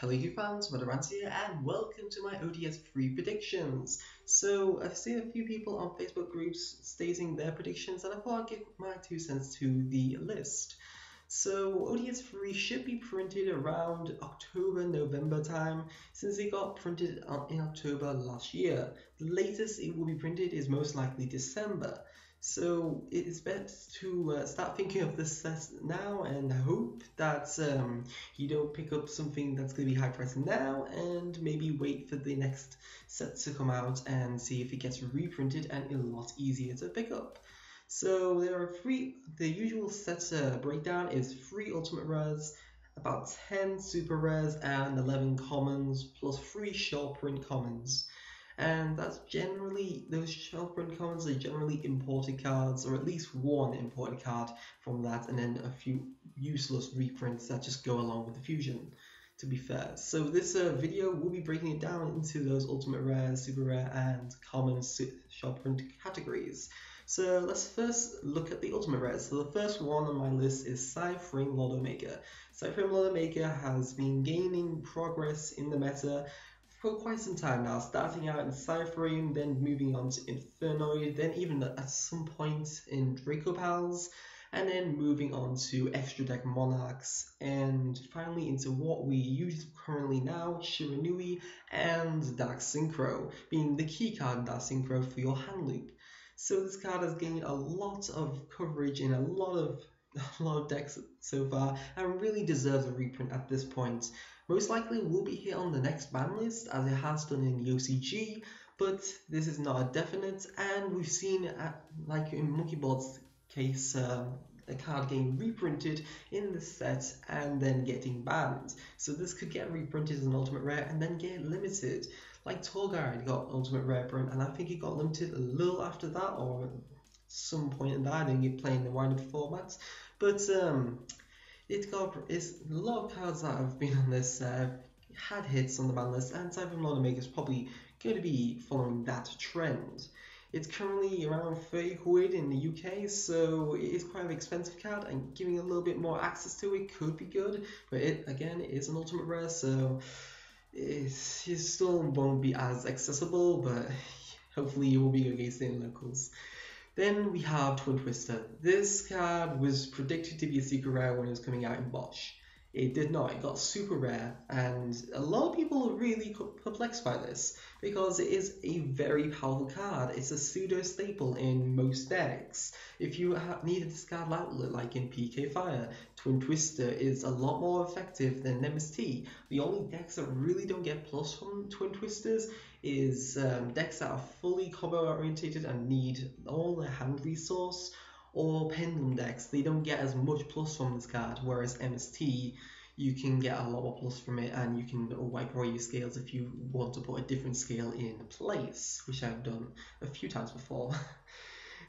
Hello you fans, Rarity here, and welcome to my OTS free predictions. So I've seen a few people on Facebook groups stating their predictions, and I thought I'd give my 2 cents to the list. So OTS 3 should be printed around October, November time, since it got printed in October last year. The latest it will be printed is most likely December. So it is best to start thinking of this set now and hope that you don't pick up something that's going to be high priced now and maybe wait for the next set to come out and see if it gets reprinted and a lot easier to pick up. So there are the usual set breakdown is 3 ultimate rares, about 10 super rares and 11 commons plus 3 short print commons. And that's generally, those short print commons are generally imported cards, or at least one imported card from that, and then a few useless reprints that just go along with the fusion, to be fair. So this video will be breaking it down into those ultimate rare, super rare, and common short print categories. So let's first look at the ultimate rares. So the first one on my list is Cyframe Lord Omega. Cyframe Lord Omega has been gaining progress in the meta for quite some time now, starting out in Cyframe, then moving on to Infernoid, then even at some point in Dracopals, and then moving on to Extra Deck Monarchs, and finally into what we use currently now, Shiranui and Dark Synchro, being the key card in Dark Synchro for your hand loop. So this card has gained a lot of coverage in a lot of decks so far, and really deserves a reprint at this point. Most likely will be hit on the next ban list, as it has done in the OCG, but this is not a definite, and we've seen, like in Monkey Ball's case, a card getting reprinted in the set and then getting banned. So this could get reprinted as an ultimate rare and then get limited. Like Torguide got ultimate rare print, and I think it got limited a little after that, or some point in that. I didn't get playing the wind-up formats, but it's a lot of cards that have been on this had hits on the ban list, and Cyframe Lord Omega is probably going to be following that trend. It's currently around 30 quid in the UK, so it is quite an expensive card, and giving a little bit more access to it could be good, but it is an ultimate rare, so it still won't be as accessible, but hopefully it will be against the locals. Then we have Twin Twister. This card was predicted to be a secret rare when it was coming out in Bosch. It did not, it got super rare, and a lot of people are really perplexed by this, because it is a very powerful card. It's a pseudo staple in most decks. If you need a discard outlet like in PK Fire, Twin Twister is a lot more effective than MST. The only decks that really don't get plus from Twin Twisters is decks that are fully combo orientated and need all the hand resource, or Pendulum decks. They don't get as much plus from this card, whereas MST, you can get a lot more plus from it, and you can wipe away your scales if you want to put a different scale in place, which I've done a few times before,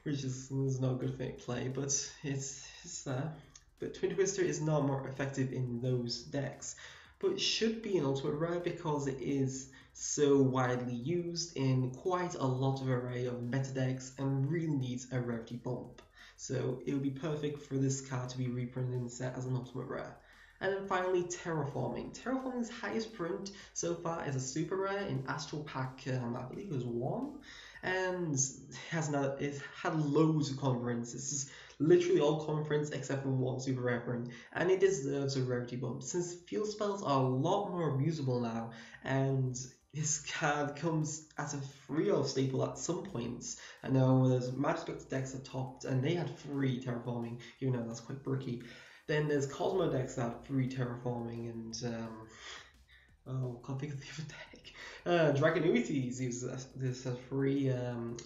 which is not a good thing to play, but it's there. But Twin Twister is not more effective in those decks, but it should be an ultimate rare because it is so widely used in quite a lot of array of meta decks and really needs a rarity bump. So it would be perfect for this card to be reprinted in the set as an ultimate rare. And then finally, Terraforming. Terraforming's highest print so far is a super rare in Astral Pack, I believe it was 1, and it had loads of conference. This is literally all conference except for 1 super rare print, and it deserves a rarity bump since field spells are a lot more usable now, and this card comes as a free or staple at some points. I know there's Magic decks that topped, and they had free Terraforming, even though that's quite bricky. Then there's Cosmo decks that have free Terraforming, and can't think of the other deck. Dragonuities uses this as free.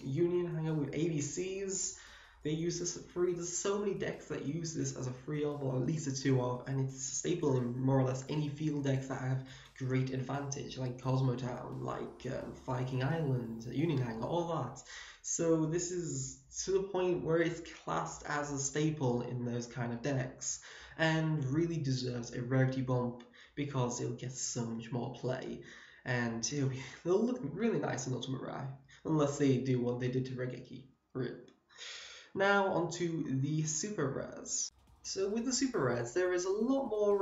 Union hang out with ABCs. They use this as free. There's so many decks that use this as a free of, or at least a 2 of, and it's a staple in more or less any field decks that have great advantage, like Cosmo Town, like Viking Island, Union Hang, all that. So this is to the point where it's classed as a staple in those kind of decks, and really deserves a rarity bump because it'll get so much more play, and it'll look really nice in Ultimate Rare, unless they do what they did to Regeki. RIP. Now onto the super rares. So with the super rares, there is a lot more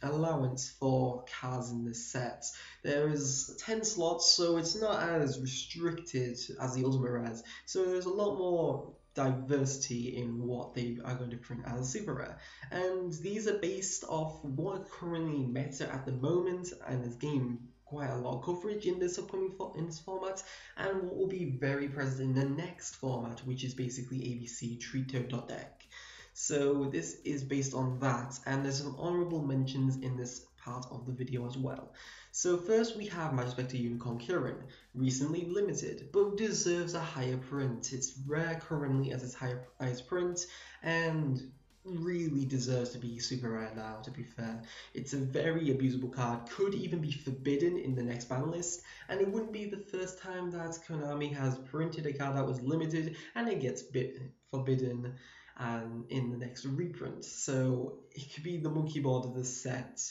allowance for cards in this set. There is 10 slots, so it's not as restricted as the Ultimate Rares. So there's a lot more diversity in what they are going to print as a super rare. And these are based off what currently meta at the moment and is gaining quite a lot of coverage in this upcoming in this format, and what will be very present in the next format, which is basically ABC Trito.deck. So this is based on that, and there's some honorable mentions in this part of the video as well. So first we have Magic Spectre Unicorn Kirin, recently limited, but deserves a higher print. It's rare currently as its highest print, and really deserves to be super rare now, to be fair. It's a very abusable card, could even be forbidden in the next ban list, and it wouldn't be the first time that Konami has printed a card that was limited and it gets forbidden in the next reprint. So it could be the monkey board of the set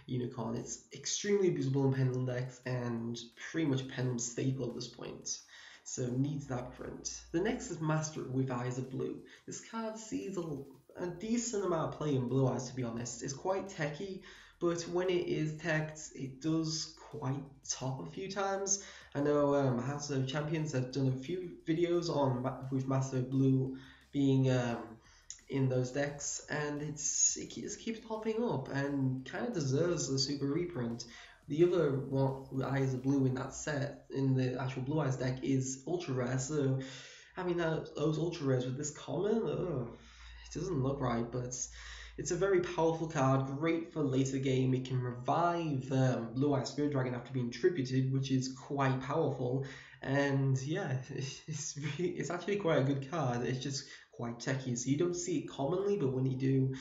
Unicorn. It's extremely abusable in Pendulum decks and pretty much Pendulum staple at this point. So needs that print. The next is Master with Eyes of Blue. This card sees a decent amount of play in Blue Eyes, to be honest. It's quite techy, but when it is teched, it does quite top a few times. I know House of Champions have done a few videos on with Master of Blue being in those decks, and it just keeps popping up and kind of deserves a super reprint. The other one, Eyes of Blue in that set, in the actual Blue Eyes deck, is ultra rare. So, I mean, those ultra rares with this common, it doesn't look right, but it's a very powerful card, great for later game. It can revive Blue Eyes Spirit Dragon after being tributed, which is quite powerful. And yeah, it's actually quite a good card. It's just quite techy, so you don't see it commonly, but when you do,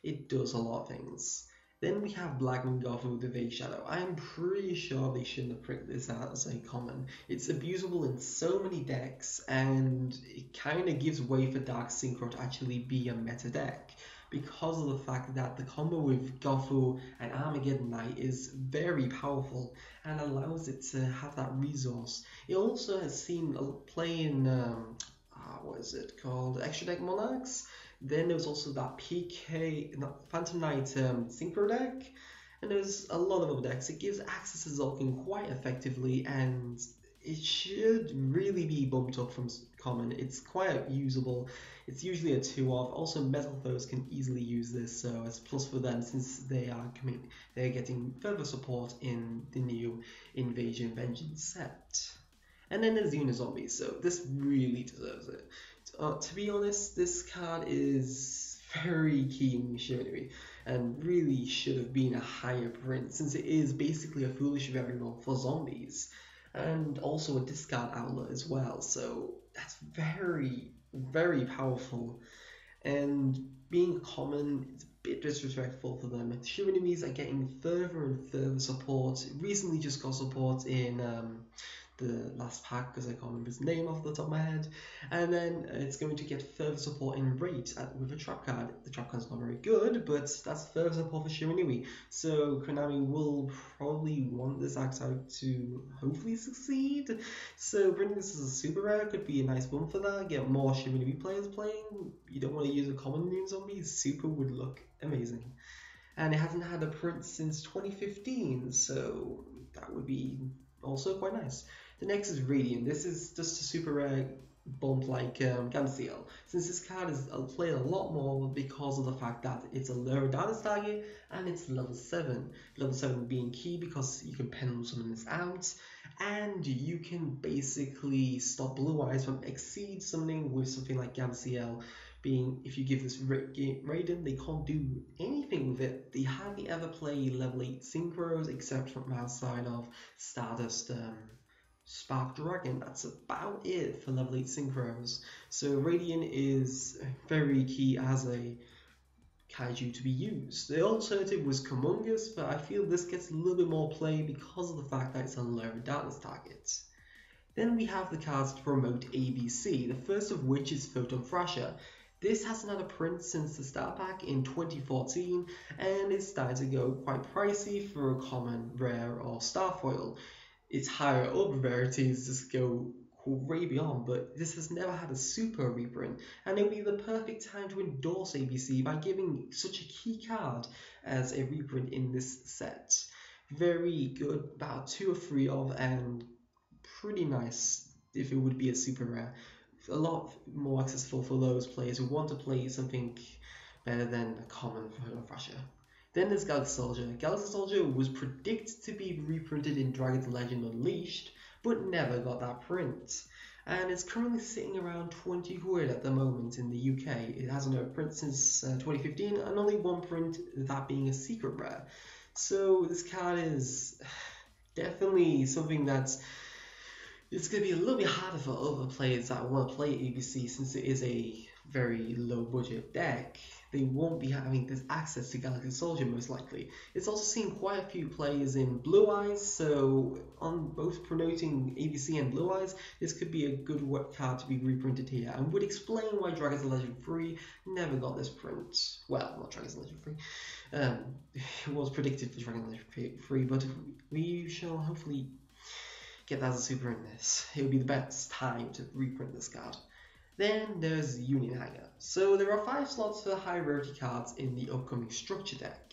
it does a lot of things. Then we have Blackmoon Gotham with the Vague Shadow. I'm pretty sure they shouldn't have printed this out as a common. It's abusable in so many decks, and it kind of gives way for Dark Synchro to actually be a meta deck, because of the fact that the combo with Gofu and Armageddon Knight is very powerful and allows it to have that resource. It also has seen play in what is it called? Extra Deck Monarchs. Then there was also that Phantom Knight Synchro deck, and there's a lot of other decks. It gives access to Zulkin quite effectively, and it should really be bumped up from common. It's quite usable. It's usually a 2-off. Also, Metal Foes can easily use this, so it's a plus for them since they're getting further support in the new Invasion Vengeance set. And then there's Unizombies, so this really deserves it. To be honest, this card is very key in Shiranui and really should have been a higher print, since it is basically a foolish variable for zombies and also a discard outlet as well. So that's very, very powerful. And being common, it's a bit disrespectful for them. Shiranuis are getting further and further support. It recently just got support in the last pack, because I can't remember his name off the top of my head, and then it's going to get further support in Raid with a trap card. The trap card's not very good, but that's further support for Shiranui, so Konami will probably want this archetype to hopefully succeed. So bringing this as a super rare could be a nice bump for that, get more Shiranui players playing. You don't want to use a common new zombie, super would look amazing. And it hasn't had a print since 2015, so that would be also quite nice. The next is Radiant. This is just a super rare bump like Gamciel, since this card is played a lot more because of the fact that it's a lower data target and it's level 7. Level 7 being key because you can pendulum summon this out, and you can basically stop Blue Eyes from exceed summoning with something like Gamciel. Being, if you give this Raiden, they can't do anything with it. They hardly ever play level 8 synchros except from outside of Stardust Spark Dragon. That's about it for level 8 synchros. So Radiant is very key as a kaiju to be used. The alternative was Kumungus, but I feel this gets a little bit more play because of the fact that it's a lower darkness target. Then we have the cards to promote ABC, the first of which is Photon Thrasher. This hasn't had a print since the start pack in 2014, and it's starting to go quite pricey for a common, rare, or star foil. Its higher up rarities just go way beyond, but this has never had a super reprint, and it would be the perfect time to endorse ABC by giving such a key card as a reprint in this set. Very good, about 2 or 3 of, and pretty nice if it would be a super rare. A lot more accessible for those players who want to play something better than a common Russia. Then there's Galaxy Soldier. Galaxy Soldier was predicted to be reprinted in Dragon's Legend Unleashed, but never got that print. And it's currently sitting around 20 quid at the moment in the UK. It hasn't had a print since 2015, and only one print, that being a secret rare. So this card is definitely something that's it's going to be a little bit harder for other players that want to play ABC, since it is a very low budget deck. They won't be having this access to Galaxy Soldier most likely. It's also seen quite a few players in Blue Eyes, so on both promoting ABC and Blue Eyes, this could be a good card to be reprinted here, and would explain why Dragon's Legend 3 never got this print. Well, not Dragon's Legend 3. It was predicted for Dragon's Legend 3, but we shall hopefully get that as a super in this. It would be the best time to reprint this card. Then there's Union Hanger. So there are 5 slots for high rarity cards in the upcoming structure deck,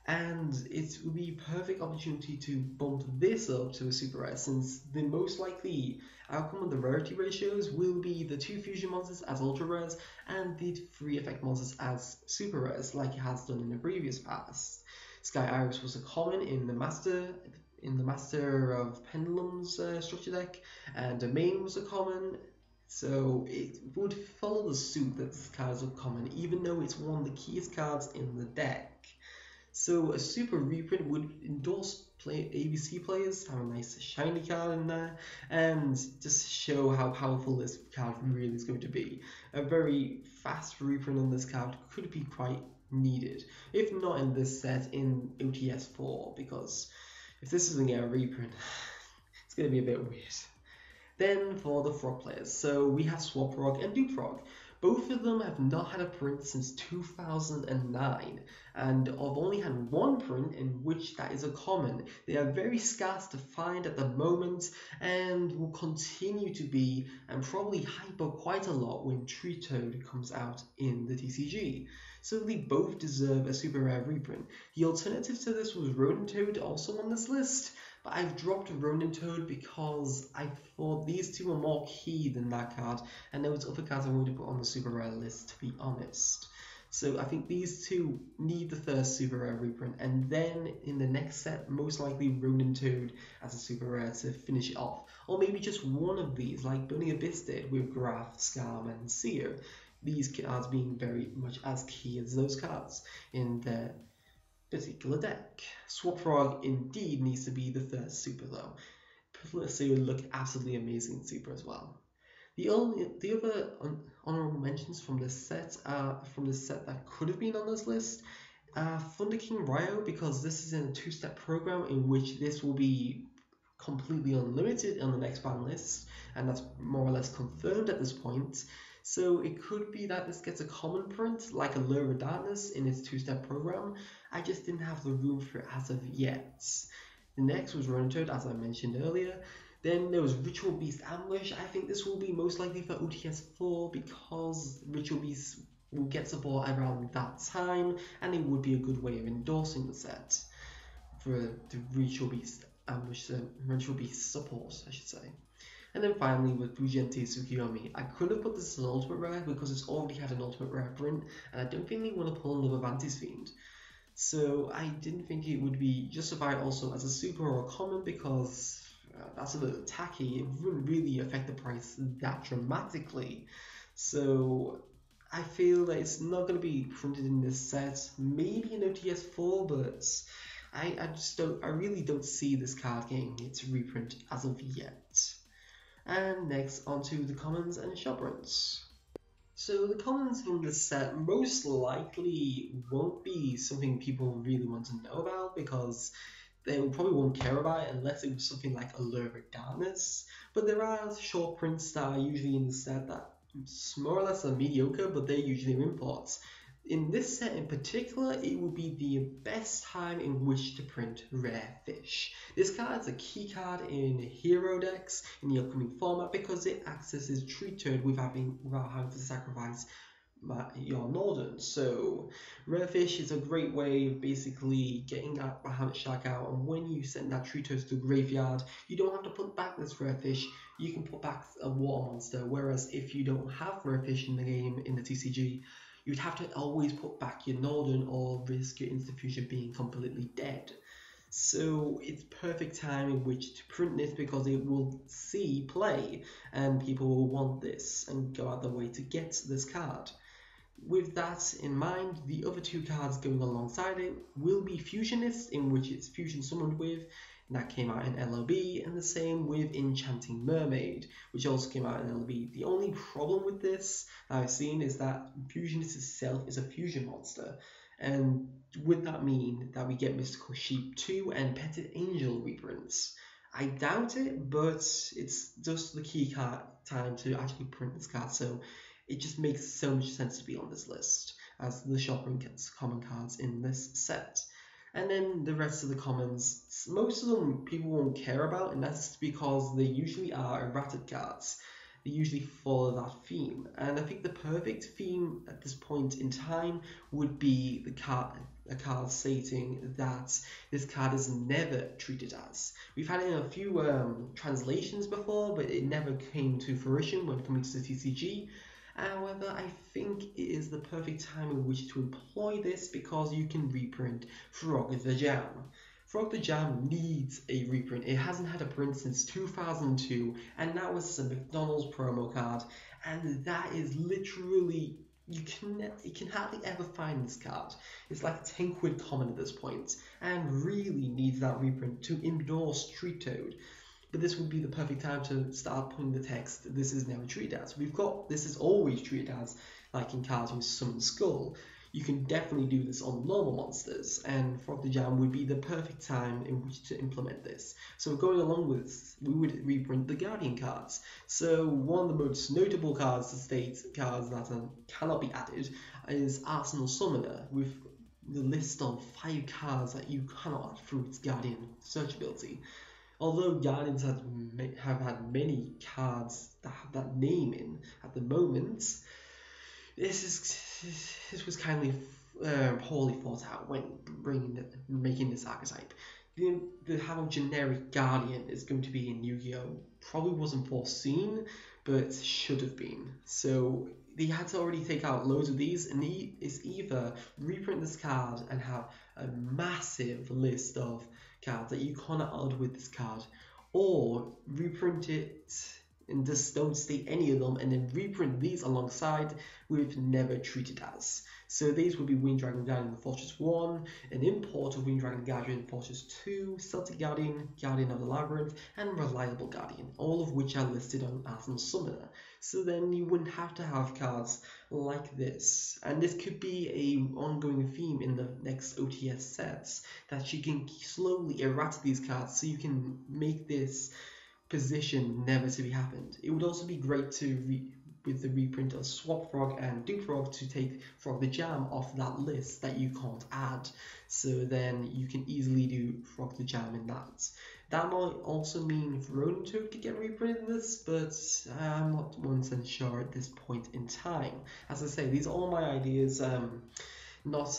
and it would be a perfect opportunity to bump this up to a super rare, since the most likely outcome of the rarity ratios will be the 2 fusion monsters as ultra rares and the 3 effect monsters as super rares, like it has done in the previous past. Sky Iris was a common in the Master of Pendulum's structure deck, and Domain was a common, so it would follow the suit that this card is a common, even though it's one of the keyest cards in the deck. So a super reprint would endorse ABC players, have a nice shiny card in there, and just show how powerful this card really is going to be. A very fast reprint on this card could be quite needed, if not in this set, in OTS 4, because if this isn't a reprint, it's going to be a bit weird. Then for the frog players, so we have Swap Frog and Duke Frog. Both of them have not had a print since 2009, and I've only had one print in which that is a common. They are very scarce to find at the moment, and will continue to be, and probably hype up quite a lot when Tree Toad comes out in the TCG. So they both deserve a super rare reprint. The alternative to this was Rodent Toad, also on this list, but I've dropped Rodent Toad because I thought these two were more key than that card, and there was other cards I wanted to put on the super rare list, to be honest. So I think these two need the first super rare reprint, and then in the next set, most likely Rodent Toad as a super rare to finish it off. Or maybe just one of these, like Burning Abyss did with Graf, Scam, and Seer. These cards being very much as key as those cards in their particular deck. Swap Frog indeed needs to be the first super though. Plus it would look absolutely amazing in super as well. The other honorable mentions from this set that could have been on this list are Thunder King Ryo, because this is in a 2-step program in which this will be completely unlimited on the next ban list, and that's more or less confirmed at this point. So it could be that this gets a common print, like a Lure of Darkness in its 2-step program. I just didn't have the room for it as of yet. The next was Rodent Toad, as I mentioned earlier. Then there was Ritual Beast Ambush. I think this will be most likely for OTS 4 because Ritual Beast will get support around that time, and it would be a good way of endorsing the set for the Ritual Beast Ambush, Ritual Beast support, I should say. And then finally with Fujente Tsukiyomi, I could have put this as an ultimate rare because it's already had an ultimate rare print, and I don't think they want to pull another Vantis Fiend. So I didn't think it would be justified also as a super or a common, because that's a little tacky. It wouldn't really affect the price that dramatically. So I feel that it's not going to be printed in this set, maybe in OTS 4, but I really don't see this card getting its reprint as of yet. And next onto the commons and shop runs. So the commons from this set most likely won't be something people really want to know about, because they probably won't care about it unless it was something like Allure of Darkness. But there are short prints that are usually in the set that more or less are mediocre, but they're usually imports. In this set in particular, it would be the best time in which to print Rare Fish. This card is a key card in hero decks in the upcoming format because it accesses Tree Toad without having to sacrifice your Northern. So Rare Fish is a great way of basically getting that Bahamut Shark out, and when you send that Tree Toad to the graveyard, you don't have to put back this Rare Fish, you can put back a water monster, whereas if you don't have Rare Fish in the game, in the TCG, you'd have to always put back your Northern or risk your Instant Fusion being completely dead. So it's perfect time in which to print this because it will see play and people will want this and go out their way to get this card. With that in mind, the other two cards going alongside it will be Fusionist, in which it's fusion summoned with, and that came out in LOB, and the same with Enchanting Mermaid, which also came out in LOB. The only problem with this that I've seen is that Fusionist itself is a fusion monster, and would that mean that we get Mystical Sheep 2 and Petted Angel reprints? I doubt it, but it's just the key card time to actually print this card, so it just makes so much sense to be on this list as the shopping common cards in this set. And then the rest of the commons, most of them people won't care about, and that's because they usually are errata cards. They usually follow that theme, and I think the perfect theme at this point in time would be a card stating that this card is never treated as. We've had it in a few translations before, but it never came to fruition when coming to the TCG. However, I think it is the perfect time in which to employ this because you can reprint Frog the Jam. Frog the Jam needs a reprint. It hasn't had a print since 2002, and that was a McDonald's promo card, and that is literally, you can hardly ever find this card. It's like 10 quid common at this point, and really needs that reprint to endorse Tree Toad. But this would be the perfect time to start putting the text, this is never treated as. We've got, this is always treated as, like in cards with Summon Skull. You can definitely do this on normal monsters, and Frog the Jam would be the perfect time in which to implement this. So going along with this, we would reprint the Guardian cards. So one of the most notable cards to state cards that cannot be added is Arsenal Summoner, with the list of 5 cards that you cannot add through its Guardian searchability. Although Guardians have had many cards that have that name in at the moment, this was kindly poorly thought out when making this archetype. How generic Guardian is going to be in Yu-Gi-Oh! Probably wasn't foreseen, but should have been. So they had to already take out loads of these, and it's either reprint this card and have a massive list of cards that you cannot add with this card, or reprint it and just don't state any of them and then reprint these alongside with never treated as. So these would be Winged Dragon Guardian Fortress 1, an import of Winged Dragon Guardian Fortress 2, Celtic Guardian, Guardian of the Labyrinth, and Reliable Guardian, all of which are listed on Arsenal Summoner. So then you wouldn't have to have cards like this. And this could be a ongoing theme in the next OTS sets, that you can slowly errata these cards so you can make this position never to be happened. It would also be great to with the reprint of Swap Frog and Duke Frog to take Frog the Jam off that list that you can't add. So then you can easily do Frog the Jam in that. That might also mean Ronin Toad could get reprinted in this, but I'm not 100% sure at this point in time. As I say, these are all my ideas. None of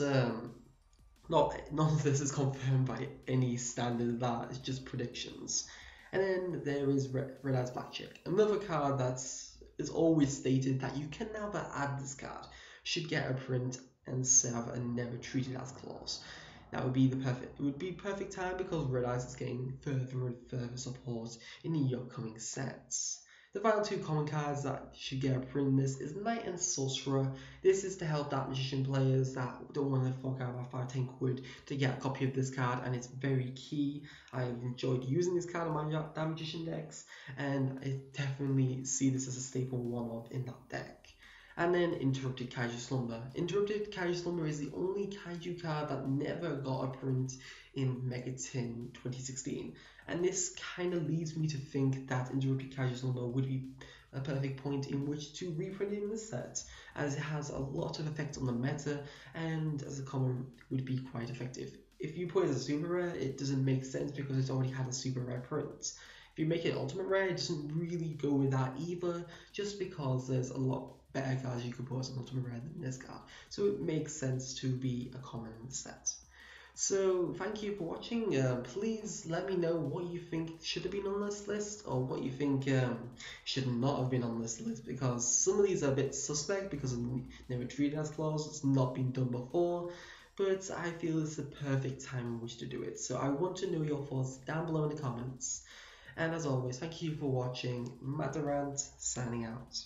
this is confirmed by any standard, that it's just predictions. And then there is Red Eyes Blackjack, another card that's always stated that you can never add this card, should get a print and serve a never treated as clause. That would be perfect time because Red Eyes is getting further and further support in the upcoming sets. The final 2 common cards that should get a print in this is Knight and Sorcerer. This is to help Dark Magician players that don't want to fork out about 5-10 quid to get a copy of this card, and it's very key. I've enjoyed using this card in my Dark Magician decks, and I definitely see this as a staple one-of in that deck. And then Interrupted Kaiju Slumber. Interrupted Kaiju Slumber is the only Kaiju card that never got a print in Megatin 2016. And this kind of leads me to think that Interrupted Kaiju Slumber would be a perfect point in which to reprint in the set, as it has a lot of effect on the meta, and as a common would be quite effective. If you put it as a super rare, it doesn't make sense because it's already had a super rare print. If you make it ultimate rare, it doesn't really go with that either, just because there's a lot better cards you could put as an ultimate rare than this card. So it makes sense to be a common in the set. So thank you for watching. Please let me know what you think should have been on this list, or what you think should not have been on this list, because some of these are a bit suspect because of never treated as clause. It's not been done before, but I feel it's the perfect time in which to do it. So I want to know your thoughts down below in the comments. And as always, thank you for watching. Matarant signing out.